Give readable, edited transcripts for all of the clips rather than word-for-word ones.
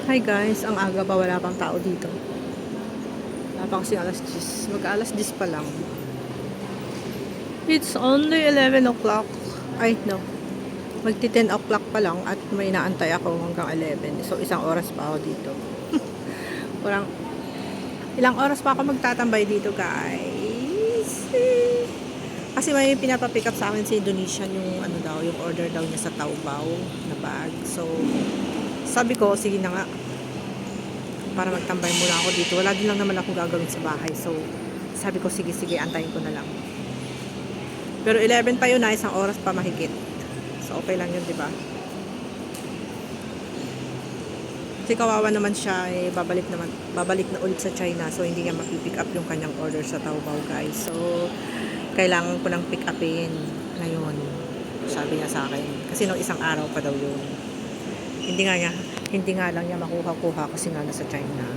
Hi guys, ang aga pa, wala pang tao dito. Wala pa kasi alas 10. Mag-alas 10 pa lang. It's only 11 o'clock. Ay, no. Magti 10 o'clock pa lang at may inaantay ako hanggang 11. So, isang oras pa ako dito. Parang, ilang oras pa ako magtatambay dito guys. Kasi may pinapapick up sa akin si Indonesian yung ano daw, yung order daw niya sa Taobao na bag. So, sabi ko, sige na nga. Para magtambay muna ako dito. Wala din lang naman akong gagawin sa bahay. So, sabi ko, sige, antayin ko na lang. Pero 11 pa yun na, isang oras pa mahigit. So, okay lang yun, di ba? Kasi kawawa naman siya, eh, babalik na ulit sa China. So, hindi niya mapipick up yung kanyang order sa Taobao, guys. So, kailangan ko nang pick upin ngayon. Sabi niya sa akin. Kasi nung isang araw pa daw yun. Hindi nga lang niya makuha-kuha kasi nga nasa China.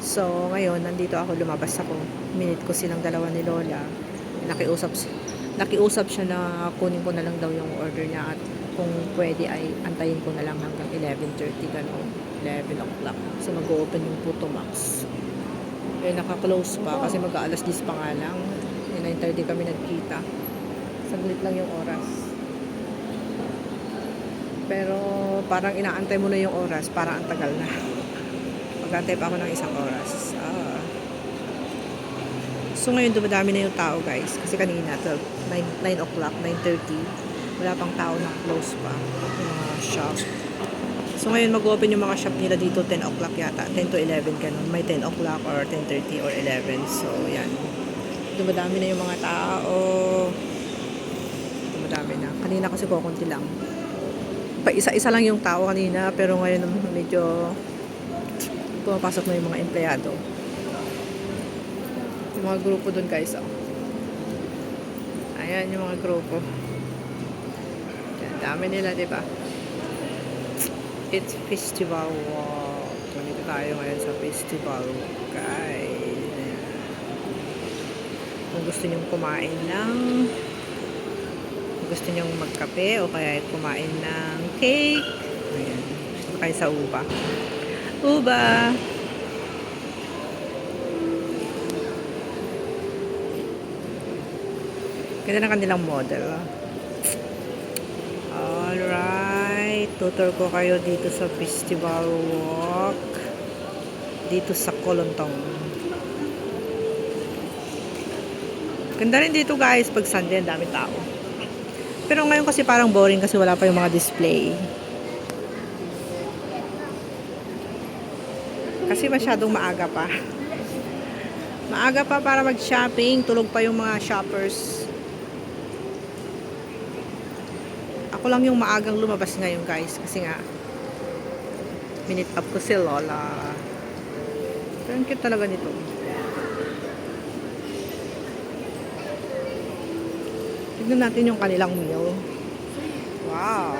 So, ngayon, nandito ako, lumabas ako. Minute ko silang dalawa ni Lola. Nakiusap siya na kunin ko na lang daw yung order niya at kung pwede ay antayin ko na lang hanggang 11:30 gano'n. 11 o'clock. So, mag-open yung Putomax. Eh, naka-close pa kasi mag-aalas 10 pa nga lang. 9:30 kami nagkita. Saglit lang yung oras. Pero parang inaantay mo na yung oras, parang ang tagal na. Mag-antay pa ako ng isang oras. So ngayon dumadami na yung tao guys. Kasi kanina 9 o'clock, 9:30. Wala pang tao na close pa. Yung mga shop. So ngayon mag-open yung mga shop nila dito 10 o'clock yata. 10 to 11 ganun. May 10 o'clock or 10:30 or 11. So yan. Dumadami na yung mga tao. Dumadami na. Kanina kasi kukunti lang. Pa isa-isa lang yung tao kanina pero ngayon medyo pumapasok na yung mga empleyado. Yung mga grupo dun guys, oh. Ayan yung mga grupo. Yan, dami nila, diba? It's festival walk. Nandito tayo ngayon sa festival walk, guys. Ayan. Kung gusto nyong kumain ng gusto nyong magkape o kaya kumain ng cake, ayan, kayo sa uba. Ganda na kanilang model. Alright, tutor ko kayo dito sa Festival Walk dito sa Kolontong. Ganda rin dito guys pag Sunday, ang daming tao. Pero ngayon kasi parang boring kasi wala pa yung mga display. Kasi masyadong maaga pa. Maaga pa para mag-shopping. Tulog pa yung mga shoppers. Ako lang yung maagang lumabas ngayon guys. Kasi nga, minute up ko si Lola. Pero ang cute talaga nito. Tignan natin yung kanilang meal. Wow.